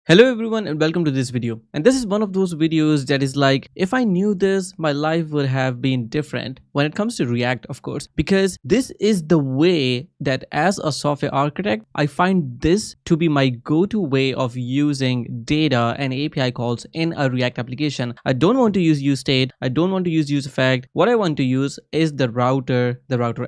Hello everyone and welcome to this video. And this is one of those videos that is like, if I knew this, my life would have been different when it comes to React, of course, because this is the way that as a software architect, I find this to be my go-to way of using data and API calls in a React application. I don't want to use useState. I don't want to use useEffect. What I want to use is the router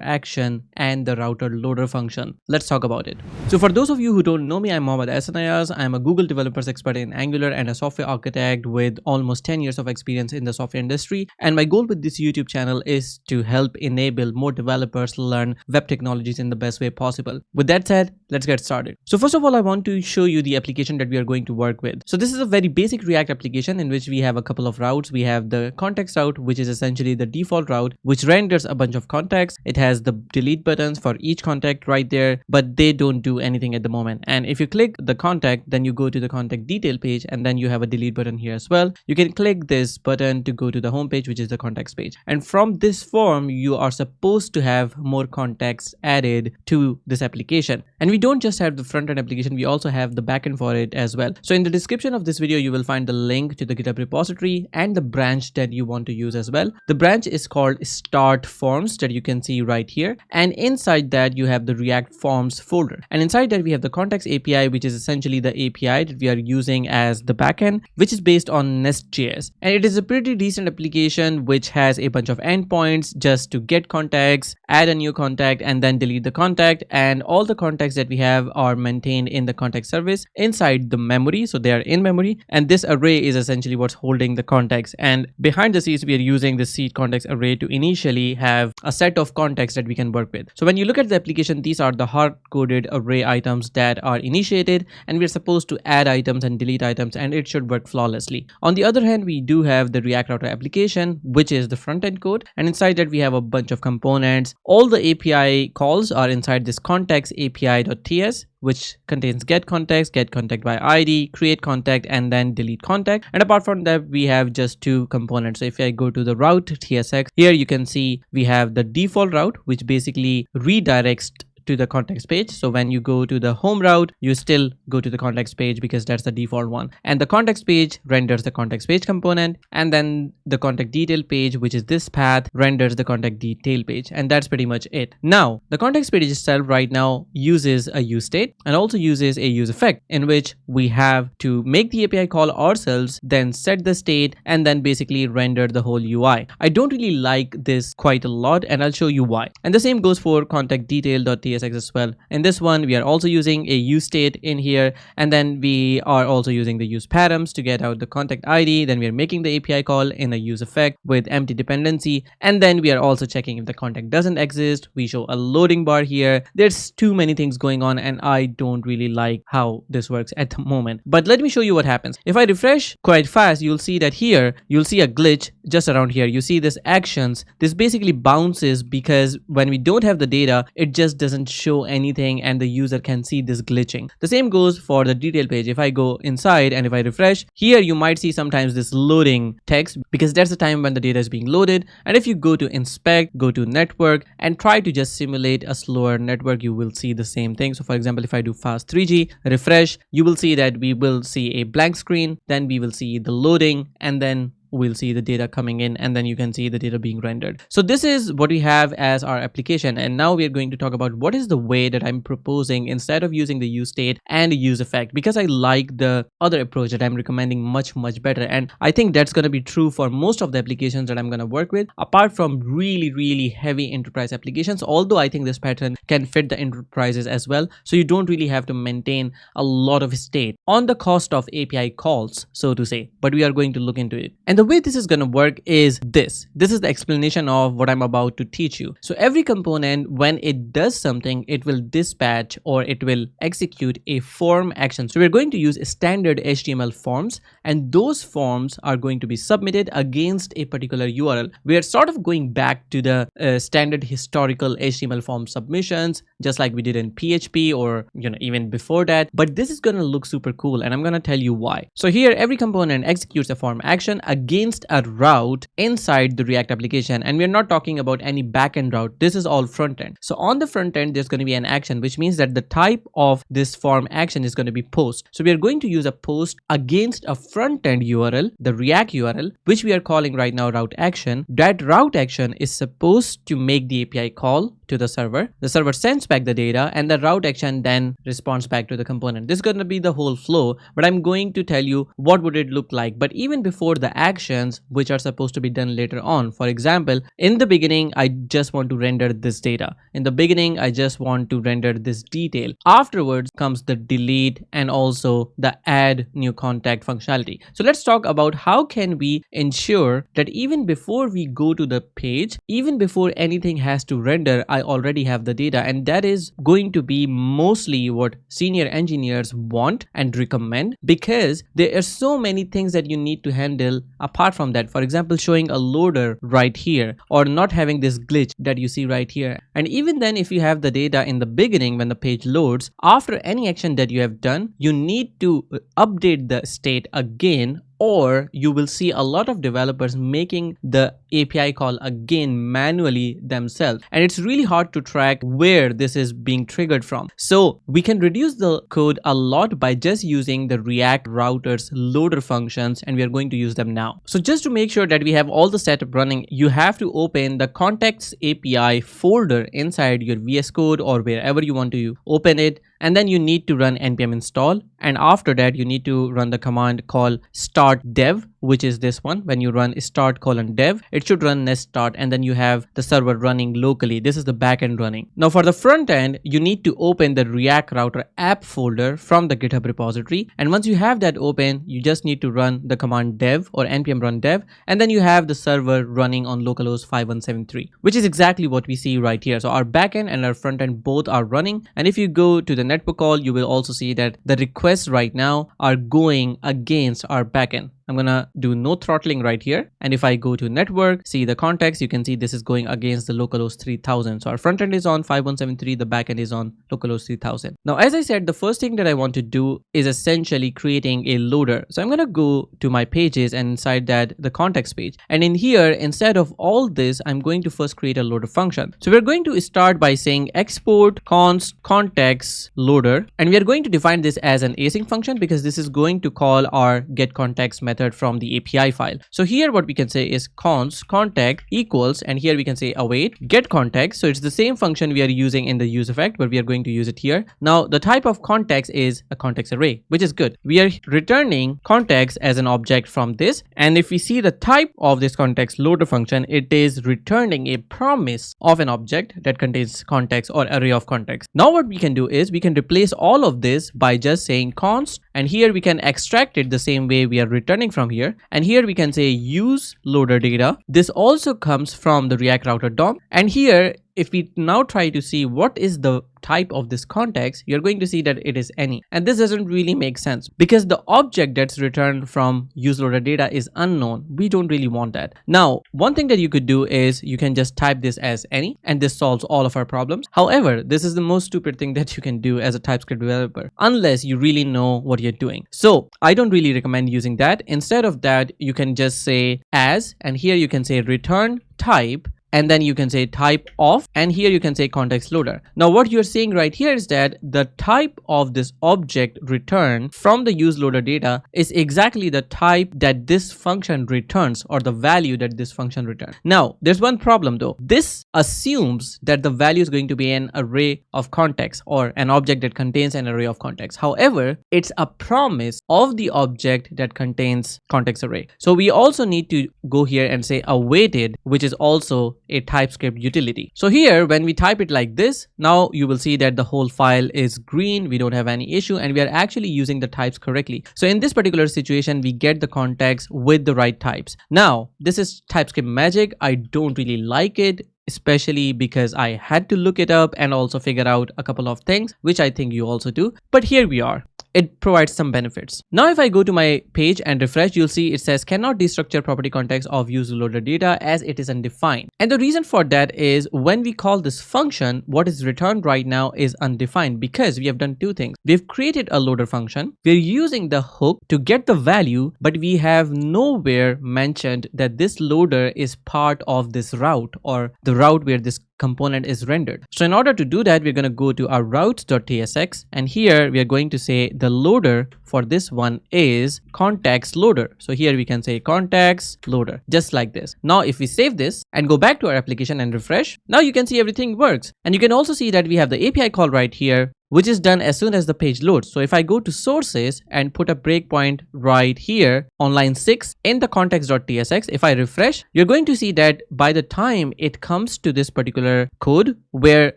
action, and the router loader function. Let's talk about it. So for those of you who don't know me, I'm Mohammad Asanayaz. I'm a Google developer expert in Angular and a software architect with almost 10 years of experience in the software industry. And my goal with this YouTube channel is to help enable more developers learn web technologies in the best way possible. With that said, let's get started. So first of all, I want to show you the application that we are going to work with. So this is a very basic React application in which we have a couple of routes. We have the context route, which is essentially the default route, which renders a bunch of contacts. It has the delete buttons for each contact right there, but they don't do anything at the moment. And if you click the contact, then you go to the contact detail page, and then you have a delete button here as well. You can click this button to go to the home page, which is the contacts page. And from this form, you are supposed to have more contacts added to this application. And we don't just have the front-end application, we also have the backend for it as well. So in the description of this video, you will find the link to the GitHub repository and the branch that you want to use as well. The branch is called start forms that you can see right here. And inside that, you have the React forms folder. And inside that, we have the contacts API, which is essentially the API that we are using as the backend, which is based on nest.js. And it is a pretty decent application which has a bunch of endpoints just to get contacts, add a new contact, and then delete the contact. And all the contacts that we have are maintained in the contact service inside the memory. So they are in memory. And this array is essentially what's holding the contacts. And behind the scenes, we are using the seed context array to initially have a set of contacts that we can work with. So when you look at the application, these are the hard-coded array items that are initiated, and we're supposed to add items and delete items, and it should work flawlessly. On the other hand, we do have the React router application, which is the front-end code, and inside that we have a bunch of components. All the API calls are inside this contacts api.ts, which contains get contact by ID, create contact, and then delete contact. And apart from that, we have just two components. So if I go to the route tsx, here you can see we have the default route, which basically redirects to the contacts page. So when you go to the home route, you still go to the contacts page because that's the default one. And the contacts page renders the contacts page component, and then the contact detail page, which is this path, renders the contact detail page. And that's pretty much it. Now, the contacts page itself right now uses a useState and also uses a useEffect, in which we have to make the API call ourselves, then set the state, and then basically render the whole UI. I don't really like this quite a lot, and I'll show you why. And the same goes for contact detail.tsx as well. In this one, we are also using a useState in here, and then we are also using the use params to get out the contact ID. Then we are making the API call in a useEffect with empty dependency, and then we are also checking if the contact doesn't exist. We show a loading bar here. There's too many things going on, and I don't really like how this works at the moment. But let me show you what happens. If I refresh quite fast, you'll see that here you'll see a glitch just around here. You see this actions. This basically bounces because when we don't have the data, it just doesn't show anything, and the user can see this glitching. The same goes for the detail page. If I go inside and if I refresh, here you might see sometimes this loading text because that's the time when the data is being loaded. And if you go to inspect, go to network, and try to just simulate a slower network, you will see the same thing. So for example, if I do fast 3G, refresh, you will see that we will see a blank screen, then we will see the loading, and then we'll see the data coming in, and then you can see the data being rendered. So this is what we have as our application. And now we are going to talk about what is the way that I'm proposing instead of using the useState and the useEffect, because I like the other approach that I'm recommending much better. And I think that's going to be true for most of the applications that I'm going to work with, apart from really heavy enterprise applications. Although I think this pattern can fit the enterprises as well. So you don't really have to maintain a lot of state on the cost of API calls, so to say, but we are going to look into it. And the way this is going to work is this is the explanation of what I'm about to teach you. So every component, when it does something, it will dispatch or it will execute a form action. So we're going to use standard HTML forms, and those forms are going to be submitted against a particular URL. We are sort of going back to the standard historical HTML form submissions, just like we did in PHP or even before that. But this is going to look super cool, and I'm going to tell you why. So here every component executes a form action against against a route inside the React application. And we're not talking about any backend route. This is all front end. So on the front end, there's going to be an action, which means that the type of this form action is going to be post. So we are going to use a post against a front end URL, the React URL, which we are calling right now route action. That route action is supposed to make the API call to the server. The server sends back the data and the route action then responds back to the component. This is going to be the whole flow, but I'm going to tell you what would it look like. But even before the actions, which are supposed to be done later on. For example, in the beginning, I just want to render this data. In the beginning, I just want to render this detail. Afterwards comes the delete and also the add new contact functionality. So let's talk about how can we ensure that even before we go to the page, even before anything has to render, I already have the data. And that is going to be mostly what senior engineers want and recommend, because there are so many things that you need to handle apart from that. For example, showing a loader right here or not having this glitch that you see right here. And even then, if you have the data in the beginning when the page loads, after any action that you have done, you need to update the state again, or you will see a lot of developers making the API call again manually themselves. And it's really hard to track where this is being triggered from. So we can reduce the code a lot by just using the React routers loader functions, and we are going to use them now. So just to make sure that we have all the setup running, you have to open the contacts API folder inside your VS Code or wherever you want to open it. And then you need to run npm install, and after that you need to run the command called start dev, which is this one. When you run start:dev, it should run nest start, and then you have the server running locally. This is the backend running. Now for the front end, you need to open the React router app folder from the GitHub repository, and once you have that open, you just need to run the command dev or npm run dev, and then you have the server running on localhost 5173, which is exactly what we see right here. So our backend and our front end both are running, and if you go to the network call, you will also see that the requests right now are going against our backend. I'm gonna do no throttling right here, and if I go to network, see the context, you can see this is going against the localhost 3000. So our front end is on 5173, the back end is on localhost 3000. Now as I said, the first thing that I want to do is essentially creating a loader. So I'm gonna go to my pages, and inside that the context page, and in here, instead of all this, I'm going to first create a loader function. So we're going to start by saying export const context loader, and we are going to define this as an async function because this is going to call our get context method from the API file. So here what we can say is const context equals, and here we can say await get context. So it's the same function we are using in the useEffect, but we are going to use it here. Now the type of context is a context array, which is good. We are returning context as an object from this, and if we see the type of this context loader function, it is returning a promise of an object that contains context or array of context. Now what we can do is we can replace all of this by just saying const, and here we can extract it the same way we are returning from here, and here we can say use loader data. This also comes from the React router DOM, and here if we now try to see what is the type of this context, you're going to see that it is any, and this doesn't really make sense because the object that's returned from useLoader data is unknown. We don't really want that. Now one thing that you could do is you can just type this as any, and this solves all of our problems. However, this is the most stupid thing that you can do as a TypeScript developer unless you really know what you're doing. So I don't really recommend using that. Instead of that, you can just say as, and here you can say return type, and then you can say type of, and here you can say context loader. Now what you're seeing right here is that the type of this object returned from the useLoader data is exactly the type that this function returns, or the value that this function returns. Now there's one problem though. This assumes that the value is going to be an array of context, or an object that contains an array of context. However, it's a promise of the object that contains context array. So we also need to go here and say awaited, which is also a TypeScript utility. So here when we type it like this, now you will see that the whole file is green. We don't have any issue, and we are actually using the types correctly. So in this particular situation, we get the context with the right types. Now this is TypeScript magic. I don't really like it, especially because I had to look it up and also figure out a couple of things, which I think you also do. But here we are. it provides some benefits. Now if I go to my page and refresh, you'll see it says cannot destructure property context of useLoader data as it is undefined. And the reason for that is when we call this function, what is returned right now is undefined because we have done two things. We've created a loader function. We're using the hook to get the value, but we have nowhere mentioned that this loader is part of this route or the route where this component is rendered. So in order to do that, we're going to go to our routes.tsx, and here we are going to say the loader for this one is context loader. So here we can say context loader, just like this. Now if we save this and go back to our application and refresh, now you can see everything works. And you can also see that we have the API call right here, which is done as soon as the page loads. So if I go to sources and put a breakpoint right here on line 6 in the context.tsx, if I refresh, you're going to see that by the time it comes to this particular code where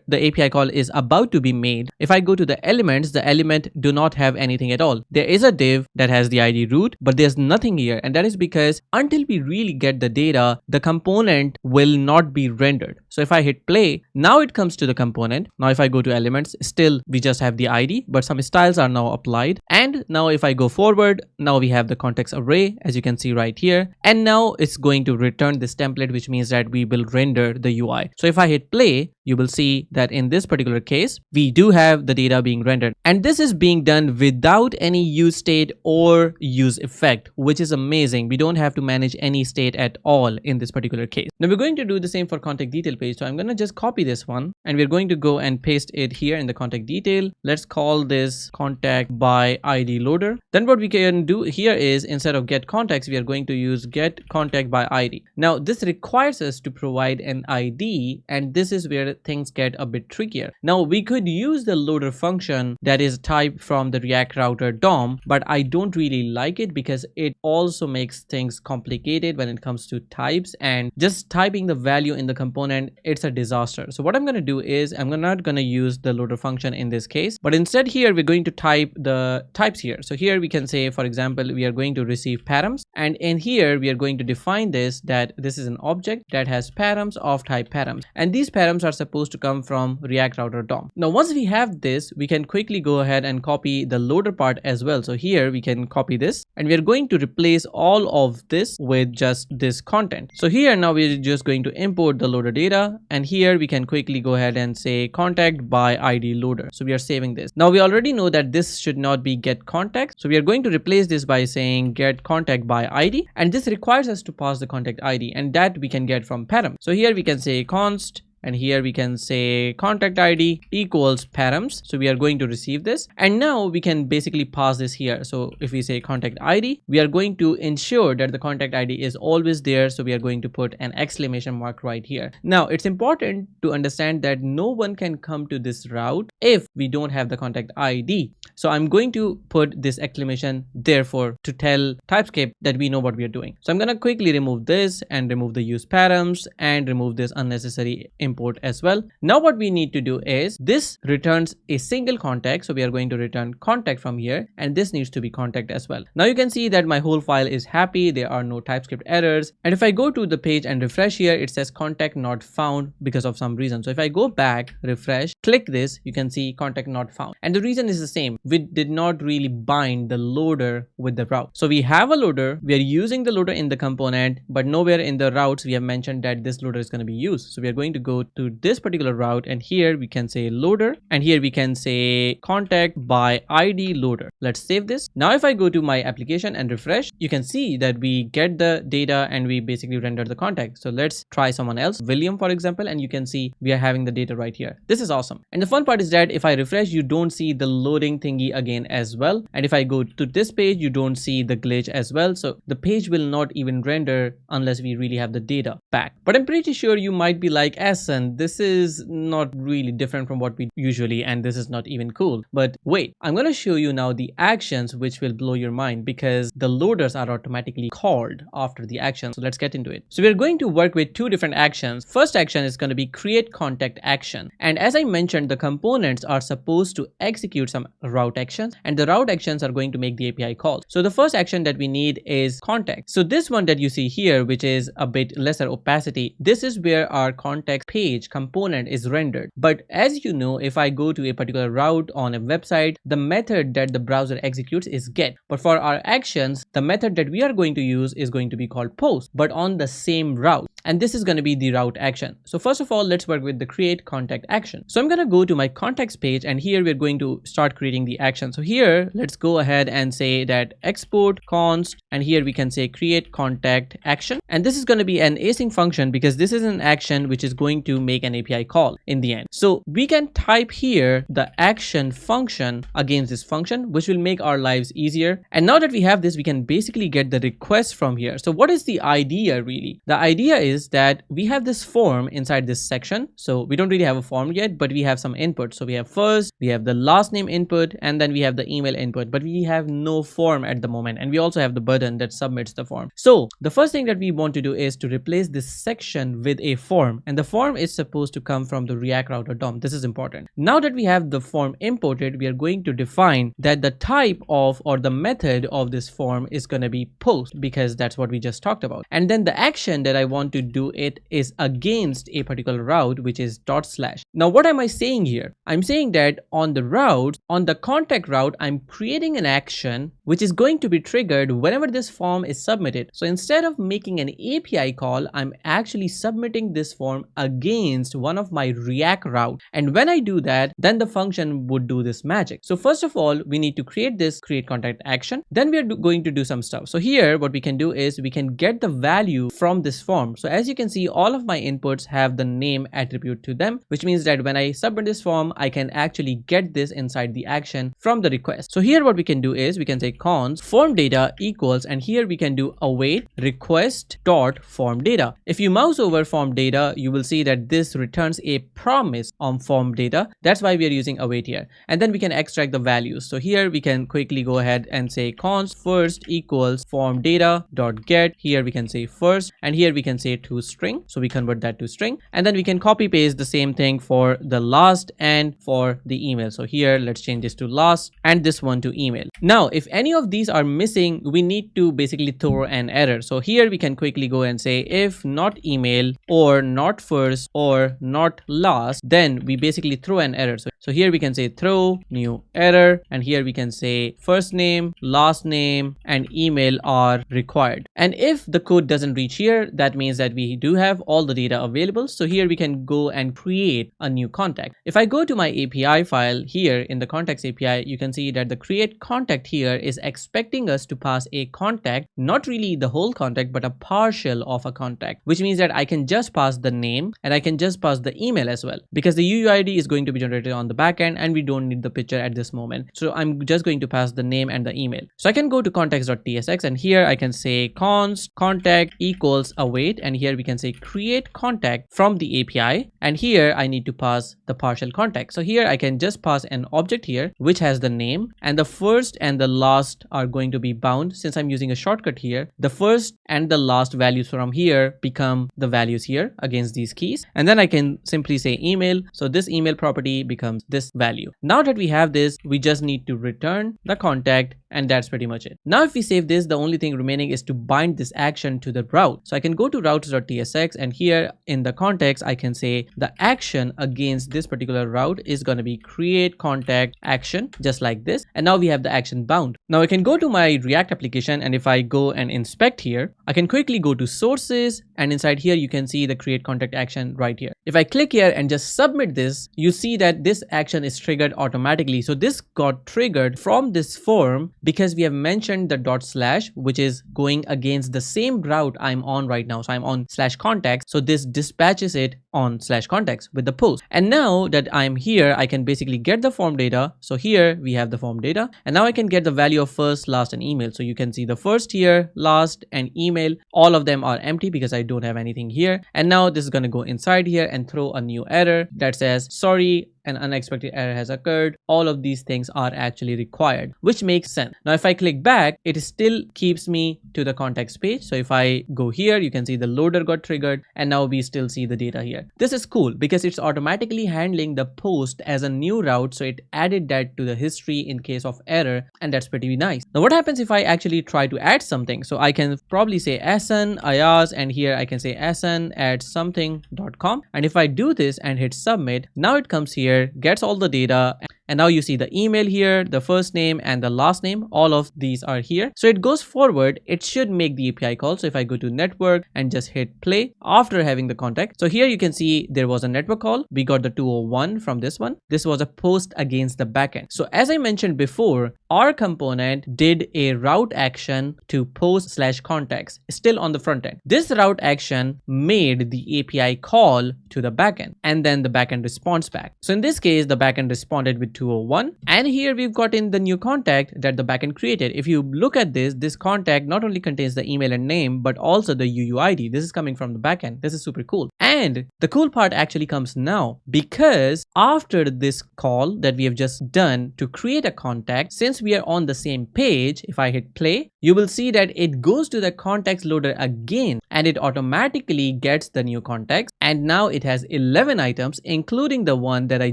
the API call is about to be made, if I go to the elements, the element do not have anything at all. There is a div that has the ID root, but there's nothing here. And that is because until we really get the data, the component will not be rendered. So if I hit play, now it comes to the component. Now if I go to elements, still we just have the ID, but some styles are now applied. And now if I go forward, now we have the context array, as you can see right here. And now it's going to return this template, which means that we will render the UI. So if I hit play, you will see that in this particular case, we do have the data being rendered. And this is being done without any useState or useEffect, which is amazing. We don't have to manage any state at all in this particular case. Now we're going to do the same for contact detail page. So I'm going to just copy this one and we're going to go and paste it here in the contact detail. Let's call this contact by ID loader. Then what we can do here is instead of get context, we are going to use get contact by ID. Now this requires us to provide an ID, and this is where things get a bit trickier. Now we could use the loader function that is typed from the React router DOM, but I don't really like it because it also makes things complicated when it comes to types, and just typing the value in the component, it's a disaster. So what I'm going to do is I'm not going to use the loader function in this case, but instead here we're going to type the types here. So here we can say, for example, we are going to receive params, and in here we are going to define this that this is an object that has params of type params, and these params are supposed to come from React router DOM. Now once we have this, we can quickly go ahead and copy the loader part as well. So here we can copy this, and we are going to replace all of this with just this content. So here now we're just going to import the loader data, and here we can quickly go ahead and say contact by ID loader. So we are saving this. Now we already know that this should not be get contact, so we are going to replace this by saying get contact by ID, and this requires us to pass the contact ID, and that we can get from param. So here we can say const, and here we can say contact ID equals params. So we are going to receive this, and now we can basically pass this here. So if we say contact ID, we are going to ensure that the contact ID is always there. So we are going to put an exclamation mark right here. Now it's important to understand that no one can come to this route if we don't have the contact ID. So I'm going to put this exclamation therefore to tell TypeScript that we know what we are doing. So I'm going to quickly remove this and remove the use params and remove this unnecessary import as well. Now what we need to do is this returns a single contact. So we are going to return contact from here, and this needs to be contact as well. Now you can see that my whole file is happy. There are no TypeScript errors. And if I go to the page and refresh here, it says contact not found because of some reason. So if I go back, refresh, click this, you can see contact not found. And the reason is the same. We did not really bind the loader with the route. So we have a loader, we are using the loader in the component, but nowhere in the routes we have mentioned that this loader is going to be used. So we are going to go to this particular route, and here we can say loader, and here we can say contact by ID loader. Let's save this. Now if I go to my application and refresh, you can see that we get the data and we basically render the contact. So let's try someone else, William for example, and you can see we are having the data right here. This is awesome. And the fun part is that if I refresh, you don't see the loading thingy again as well. And if I go to this page, you don't see the glitch as well. So the page will not even render unless we really have the data back. But I'm pretty sure you might be like, Asan, this is not really different from what we usually, and this is not even cool. But wait, I'm going to show you now the actions which will blow your mind, because the loaders are automatically called after the action. So let's get into it. So we're going to work with two different actions. First action is going to be create contact action. And as I mentioned, the components are supposed to execute some route route actions, and the route actions are going to make the API calls. So the first action that we need is contact. So this one that you see here, which is a bit lesser opacity, this is where our contact page component is rendered. But as you know, if I go to a particular route on a website, the method that the browser executes is get. But for our actions, the method that we are going to use is going to be called post, but on the same route. And this is going to be the route action. So first of all, let's work with the create contact action. So I'm going to go to my contacts page, and here we're going to start creating the action. So here, let's go ahead and say that export const, and here we can say create contact action. And this is going to be an async function because this is an action which is going to make an API call in the end. So we can type here the action function against this function, which will make our lives easier. And now that we have this, we can basically get the request from here. So what is the idea really? The idea is that we have this form inside this section. So we don't really have a form yet, but we have some input. So we have first, we have the last name input, and then we have the email input, but we have no form at the moment. And we also have the button that submits the form. So the first thing that we want to do is to replace this section with a form, and the form is supposed to come from the React router DOM. This is important. Now that we have the form imported, we are going to define that the type of or the method of this form is going to be post, because that's what we just talked about. And then the action that I want to do it is against a particular route, which is /. Now what am I saying here? I'm saying that on the route, on the contact route, I'm creating an action which is going to be triggered whenever this form is submitted. So instead of making an API call, I'm actually submitting this form against one of my React route. And when I do that, then the function would do this magic. So first of all, we need to create this create contact action. Then we are going to do some stuff. So here, what we can do is we can get the value from this form. So as you can see, all of my inputs have the name attribute to them, which means that when I submit this form, I can actually get this inside the action from the request. So here what we can do is we can say const form data equals, and here we can do await request dot form data. If you mouse over form data, you will see that this returns a promise on form data. That's why we are using await here. And then we can extract the values. So here we can quickly go ahead and say const first equals form data dot get. Here we can say first, and here we can say to string. So we convert that to string, and then we can copy paste the same thing for the last and for the email. So here let's change this to last and this one to email. Now if any of these are missing, we need to basically throw an error. So here we can quickly go and say if not email or not first or not last, then we basically throw an error. So here we can say throw new error, and here we can say first name, last name, and email are required. And if the code doesn't reach here, that means that we do have all the data available. So here we can go and create a new contact. If I go to my API file here in the contacts API, you can see that the create contact here is expecting us to pass a contact, not really the whole contact, but a partial of a contact, which means that I can just pass the name and I can just pass the email as well, because the UUID is going to be generated on the backend and we don't need the picture at this moment. So I'm just going to pass the name and the email. So I can go to contacts.tsx, and here I can say const contact equals await, and here we can say create contact from the API, and here I need to pass the partial contact. So here I can just pass an object here which has the name, and the first and the last are going to be bound. Since I'm using a shortcut here, the first and the last values from here become the values here against these keys, and then I can simply say email. So this email property becomes this value. Now that we have this, we just need to return the contact, and that's pretty much it. Now if we save this, the only thing remaining is to bind this action to the route. So I can go to routes.tsx, and here in the context I can say the action against this particular route is going to be create contact action, just like this, and now we have the action bound. Now I can go to my React application, and if I go and inspect here, I can quickly go to sources, and inside here you can see the create contact action right here. If I click here and just submit this, you see that this action is triggered automatically. So this got triggered from this form because we have mentioned the /, which is going against the same route I'm on right now. So I'm on /contacts. So this dispatches it on /contacts with the post. And now that I'm here, I can basically get the form data. So here we have the form data, and now I can get the value of first, last, and email. So you can see the first here, last, and email, all of them are empty because I don't have anything here. And now this is going to go inside here and throw a new error that says, sorry, an unexpected error has occurred. All of these things are actually required, which makes sense. Now, if I click back, it still keeps me to the context page. So if I go here, you can see the loader got triggered, and now we still see the data here. This is cool because it's automatically handling the post as a new route. So it added that to the history in case of error, and that's pretty nice. Now, what happens if I actually try to add something? So I can probably say sn ayaz, and here I can say sn add something.com. And if I do this and hit submit, now it comes here, gets all the data, and now you see the email here, the first name and the last name, all of these are here. So it goes forward, it should make the API call. So if I go to network and just hit play after having the contact, so here you can see there was a network call. We got the 201 from this one. This was a post against the backend. So as I mentioned before, our component did a route action to post/contacts still on the front end. This route action made the API call to the backend, and then the backend responds back. So in this case, the backend responded with 201, and here we've got in the new contact that the backend created. If you look at this contact not only contains the email and name, but also the UUID. This is coming from the backend. This is super cool. And the cool part actually comes now, because after this call that we have just done to create a contact, since we are on the same page, if I hit play, you will see that it goes to the context loader again, and it automatically gets the new context, and now it has 11 items, including the one that I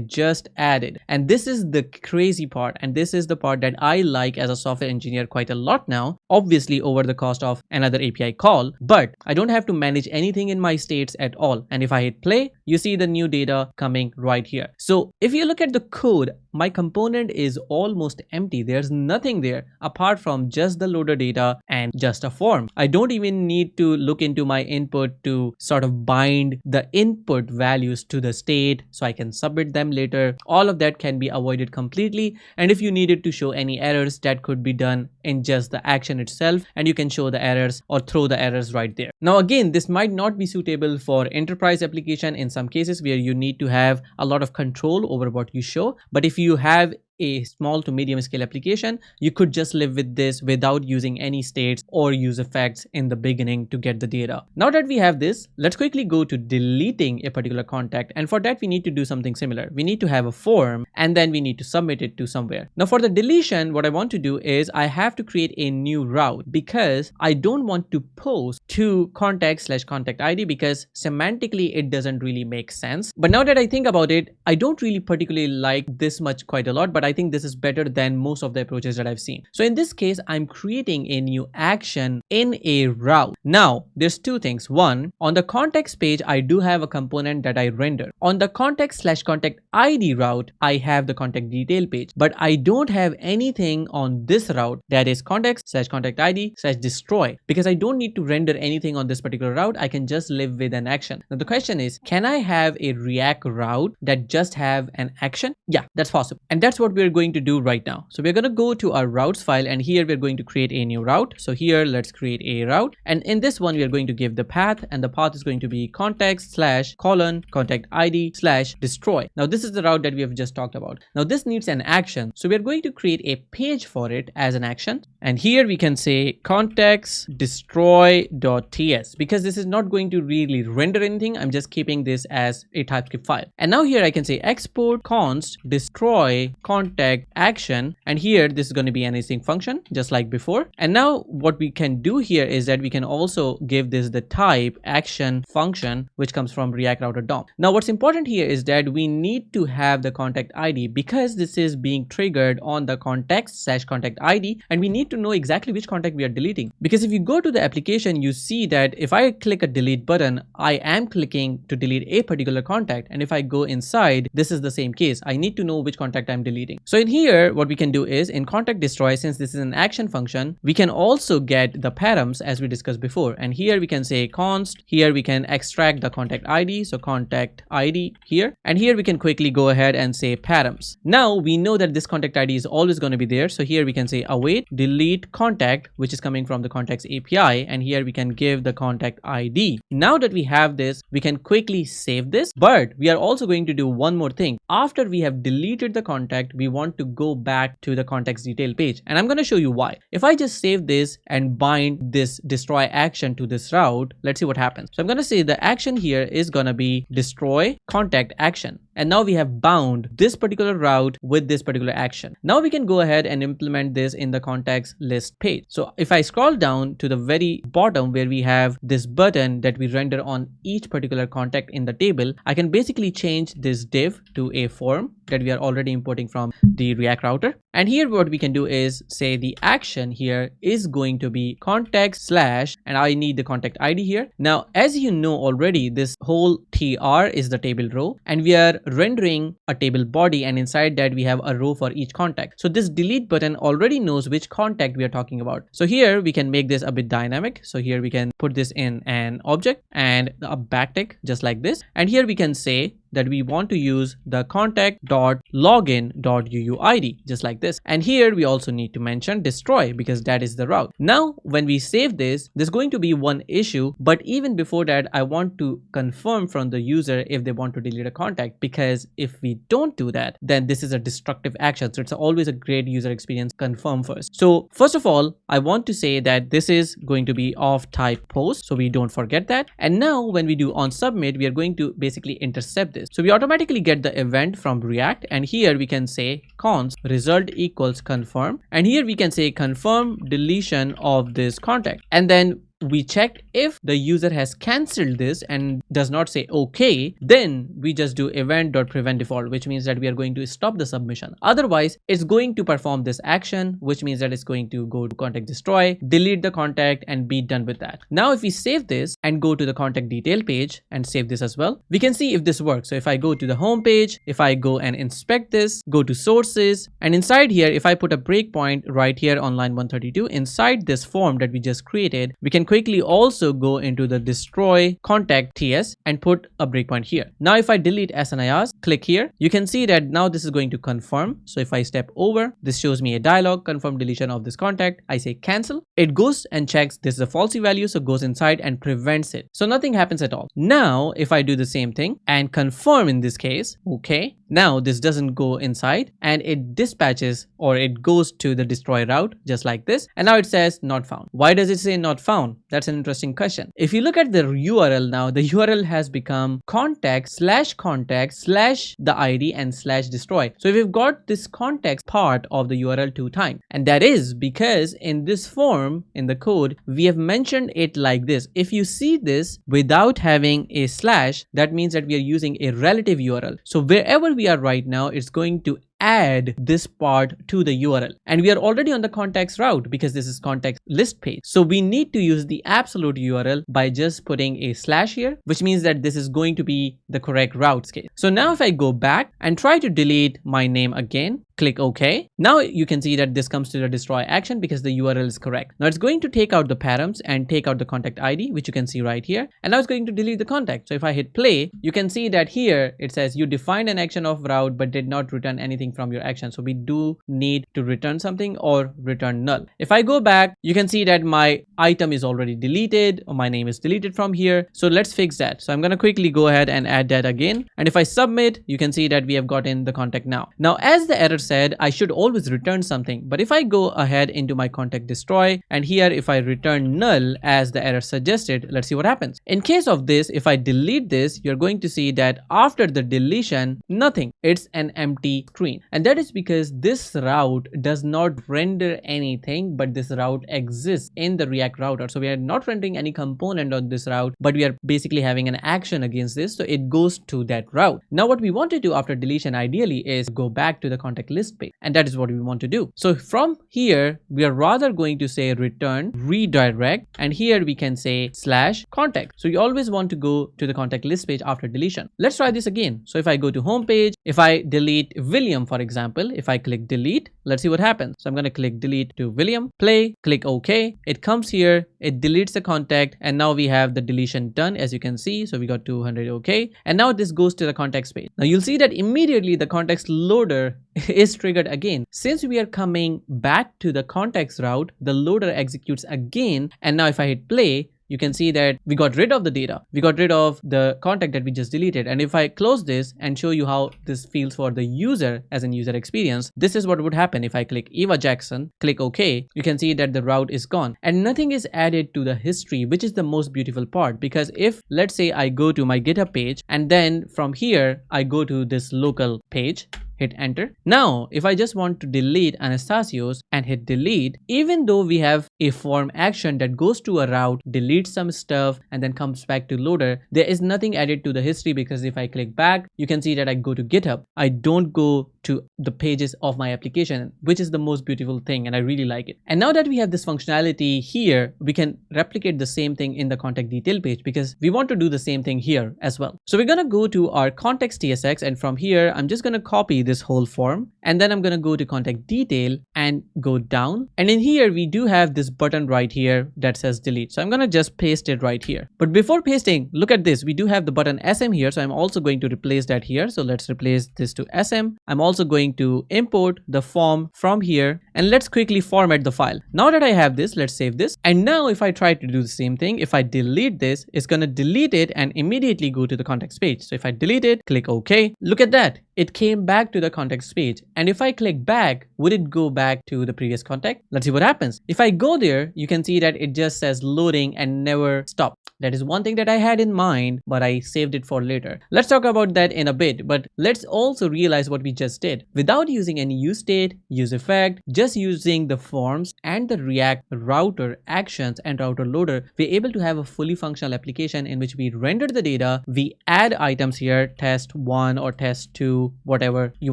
just added. And this is the crazy part, and this is the part that I like as a software engineer quite a lot now, obviously over the cost of another API call, but I don't have to manage anything in my states at all. And if I hit play, you see the new data coming right here. So if you look at the code, my component is almost empty. There's nothing there apart from just the loader data and just a form. I don't even need to look into my input to sort of bind the input values to the state so I can submit them later. All of that can be avoided completely. And if you needed to show any errors, that could be done in just the action itself, and you can show the errors or throw the errors right there. Now again, this might not be suitable for enterprise application in some cases where you need to have a lot of control over what you show, but if you have a small to medium scale application, you could just live with this without using any states or use effects in the beginning to get the data. Now that we have this, let's quickly go to deleting a particular contact, and for that we need to do something similar. We need to have a form, and then we need to submit it to somewhere. Now for the deletion, what I want to do is I have to create a new route, because I don't want to post to contact/contact ID, because semantically it doesn't really make sense. But now that I think about it, I don't really particularly like this much quite a lot, but I think this is better than most of the approaches that I've seen. So in this case, I'm creating a new action in a route. Now there's two things. One, on the context page, I do have a component that I render. On the contact/contact ID route, I have the contact detail page, but I don't have anything on this route, that is context/contact ID/destroy, because I don't need to render anything on this particular route. I can just live with an action. Now the question is, can I have a React route that just have an action? Yeah, that's possible. And that's what we're going to do right now. So we're going to go to our routes file, and here we're going to create a new route. So here, let's create a route, and in this one we are going to give the path, and the path is going to be context/contact ID/destroy. Now this is the route that we have just talked about. Now this needs an action, so we're going to create a page for it as an action, and here we can say context destroy.ts, because this is not going to really render anything. I'm just keeping this as a TypeScript file. And now here I can say export const destroy contact action, and here this is going to be an async function just like before. And now what we can do here is that we can also give this the type action function, which comes from React Router DOM. Now what's important here is that we need to have the contact ID, because this is being triggered on the context/contact ID, and we need to know exactly which contact we are deleting. Because if you go to the application, you see that if I click a delete button, I am clicking to delete a particular contact, and if I go inside, this is the same case. I need to know which contact I'm deleting. So in here, what we can do is in contact destroy, since this is an action function, we can also get the params as we discussed before. And here we can say const, here we can extract the contact ID, so contact ID here, and here we can quickly go ahead and say params. Now we know that this contact ID is always going to be there, so here we can say await delete contact, which is coming from the context API, and here we can give the contact ID. Now that we have this, we can quickly save this, but we are also going to do one more thing. After we have deleted the contact, we want to go back to the context detail page, and I'm going to show you why. If I just save this and bind this destroy action to this route, let's see what happens. So I'm going to say the action here is going to be destroy contact action. And now we have bound this particular route with this particular action. Now we can go ahead and implement this in the context list page. So if I scroll down to the very bottom where we have this button that we render on each particular contact in the table, I can basically change this div to a form that we are already importing from the React router. And here what we can do is say the action here is going to be contact slash, and I need the contact ID here. Now, as you know already, this whole tr is the table row, and we are rendering a table body, and inside that we have a row for each contact. So this delete button already knows which contact we are talking about. So here we can make this a bit dynamic. So here we can put this in an object and a backtick just like this. And here we can say that we want to use the contact.login.uuid just like this. And here we also need to mention destroy because that is the route. Now, when we save this, there's going to be one issue, but even before that, I want to confirm from the user if they want to delete a contact, because if we don't do that, then this is a destructive action. So it's always a great user experience. Confirm first. So first of all, I want to say that this is going to be of type post, so we don't forget that. And now when we do on submit, we are going to basically intercept this. So we automatically get the event from React, and here we can say const result equals confirm, and here we can say confirm deletion of this contact, and then we check if the user has cancelled this and does not say okay, then we just do event.prevent default, which means that we are going to stop the submission. Otherwise, it's going to perform this action, which means that it's going to go to contact destroy, delete the contact, and be done with that. Now, if we save this and go to the contact detail page and save this as well, we can see if this works. So if I go to the home page, if I go and inspect this, go to sources, and inside here, if I put a breakpoint right here on line 132, inside this form that we just created, we can quickly also go into the destroy contact ts and put a breakpoint here. Now, if I delete SNIRs, click here, you can see that now this is going to confirm. So if I step over, this shows me a dialog, confirm deletion of this contact. I say cancel. It goes and checks this is a falsy value, so goes inside and prevents it. So nothing happens at all. Now, if I do the same thing and confirm in this case, okay, now this doesn't go inside and it dispatches or it goes to the destroy route just like this. And now it says not found. Why does it say not found? That's an interesting question. If you look at the URL now, the URL has become contact slash the ID and slash destroy. So we've got this context part of the URL 2 times. And that is because in this form in the code, we have mentioned it like this. If you see this without having a slash, that means that we are using a relative URL. So wherever we are right now, it's going to add this part to the URL, and we are already on the contacts route because this is contact list page. So we need to use the absolute URL by just putting a slash here, which means that this is going to be the correct route scale. So now if I go back and try to delete my name again, click OK. Now you can see that this comes to the destroy action because the URL is correct. Now it's going to take out the params and take out the contact ID, which you can see right here. And now it's going to delete the contact. So if I hit play, you can see that here it says you defined an action of route but did not return anything from your action. So we do need to return something or return null. If I go back, you can see that my item is already deleted or my name is deleted from here. So let's fix that. So I'm going to quickly go ahead and add that again. And if I submit, you can see that we have gotten the contact now. Now, as the error said, I should always return something. But if I go ahead into my contact destroy, and here if I return null as the error suggested, let's see what happens. In case of this, if I delete this, you're going to see that after the deletion, nothing. It's an empty screen. And that is because this route does not render anything, but this route exists in the React router. So we are not rendering any component on this route, but we are basically having an action against this. So it goes to that route. Now what we want to do after deletion ideally is go back to the contact list page. And that is what we want to do. So from here, we are rather going to say return redirect. And here we can say slash contact. So you always want to go to the contact list page after deletion. Let's try this again. So if I go to home page, if I delete William, for example, if I click delete, let's see what happens. So I'm going to click delete to William, play, click OK. It comes here, it deletes the contact, and now we have the deletion done, as you can see. So we got 200 OK. And now this goes to the context page. Now you'll see that immediately the context loader is triggered again. Since we are coming back to the context route, the loader executes again. And now if I hit play, you can see that we got rid of the data. We got rid of the contact that we just deleted. And if I close this and show you how this feels for the user as an user experience, this is what would happen. If I click Eva Jackson, click OK, you can see that the route is gone and nothing is added to the history, which is the most beautiful part. Because if, let's say, I go to my GitHub page and then from here I go to this local page, hit enter. Now, if I just want to delete Anastasios and hit delete, even though we have a form action that goes to a route, deletes some stuff and then comes back to loader, there is nothing added to the history, because if I click back, you can see that I go to GitHub. I don't go to the pages of my application, which is the most beautiful thing, and I really like it. And now that we have this functionality here, we can replicate the same thing in the contact detail page, because we want to do the same thing here as well. So we're gonna go to our context TSX, and from here I'm just gonna copy this whole form, and then I'm gonna go to contact detail and go down, and in here we do have this button right here that says delete. So I'm gonna just paste it right here. But before pasting, look at this, we do have the button SM here, so I'm also going to replace that here. So let's replace this to SM. I'm also going to import the form from here, and let's quickly format the file. Now that I have this, let's save this. And now if I try to do the same thing, if I delete this, it's gonna delete it and immediately go to the context page. So if I delete it, click OK, look at that, it came back to the context page. And if I click back, would it go back to the previous contact? Let's see what happens. If I go there, you can see that it just says loading and never stop. That is one thing that I had in mind, but I saved it for later. Let's talk about that in a bit, but let's also realize what we just did. Without using any useState, useEffect, just using the forms and the React router actions and router loader, we're able to have a fully functional application in which we render the data, we add items here, test 1 or test 2, whatever you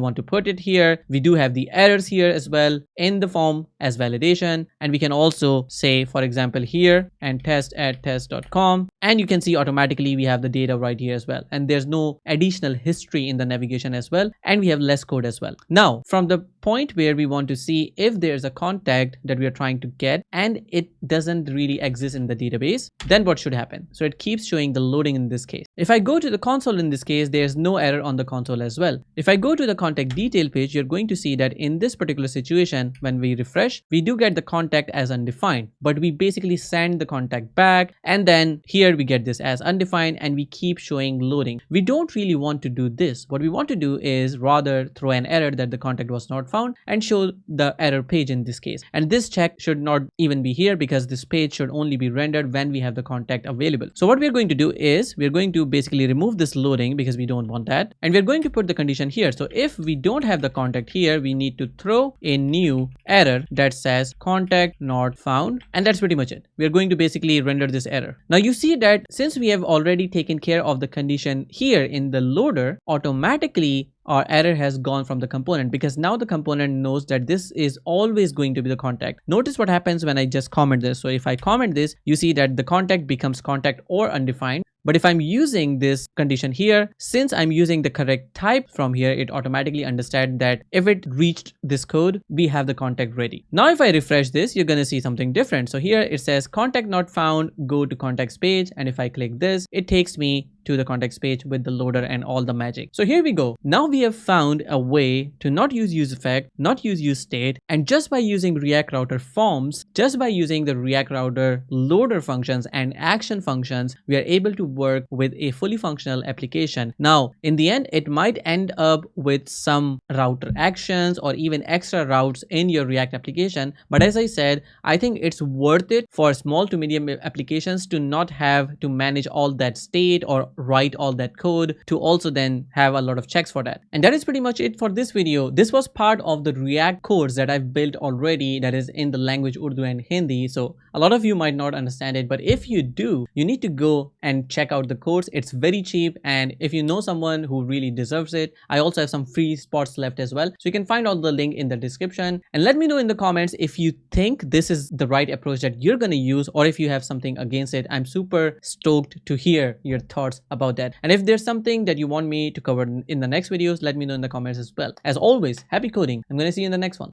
want to put it here. We do have the errors here as well in the form as validation, and we can also say, for example, here and test at test.com, and you can see automatically we have the data right here as well, and there's no additional history in the navigation as well, and we have less code as well. Now, from the point where we want to see if there's a contact that we are trying to get and it doesn't really exist in the database, then what should happen? So it keeps showing the loading in this case. If I go to the console in this case, there's no error on the console as well. If I go to the contact detail page, you're going to see that in this particular situation, when we refresh, we do get the contact as undefined, but we basically send the contact back, and then here we get this as undefined and we keep showing loading. We don't really want to do this. What we want to do is rather throw an error that the contact was not found and show the error page in this case. And this check should not even be here, because this page should only be rendered when we have the contact available. So what we're going to do is we're going to basically remove this loading, because we don't want that, and we're going to put the condition here. So if we don't have the contact here, we need to throw a new error that says contact not found, and that's pretty much it. We're going to basically render this error. Now you see that since we have already taken care of the condition here in the loader, automatically our error has gone from the component, because now the component knows that this is always going to be the contact. Notice what happens when I just comment this. So if I comment this, you see that the contact becomes contact or undefined. But if I'm using this condition here, since I'm using the correct type from here, it automatically understands that if it reached this code, we have the contact ready. Now, if I refresh this, you're going to see something different. So here it says contact not found, go to contacts page. And if I click this, it takes me to the contacts page with the loader and all the magic. So here we go. Now we have found a way to not use useEffect, not use useState, and just by using React router forms, just by using the React router loader functions and action functions, we are able to work with a fully functional application. Now, in the end, it might end up with some router actions or even extra routes in your React application. But as I said, I think it's worth it for small to medium applications to not have to manage all that state or write all that code, to also then have a lot of checks for that. And that is pretty much it for this video. This was part of the React codes that I've built already, that is in the language Urdu and Hindi. So a lot of you might not understand it, but if you do, you need to go and check out the codes. It's very cheap, and if you know someone who really deserves it, I also have some free spots left as well. So you can find all the link in the description, and let me know in the comments if you think this is the right approach that you're going to use, or if you have something against it. I'm super stoked to hear your thoughts about that. And if there's something that you want me to cover in the next videos, let me know in the comments as well. As always, happy coding. I'm going to see you in the next one.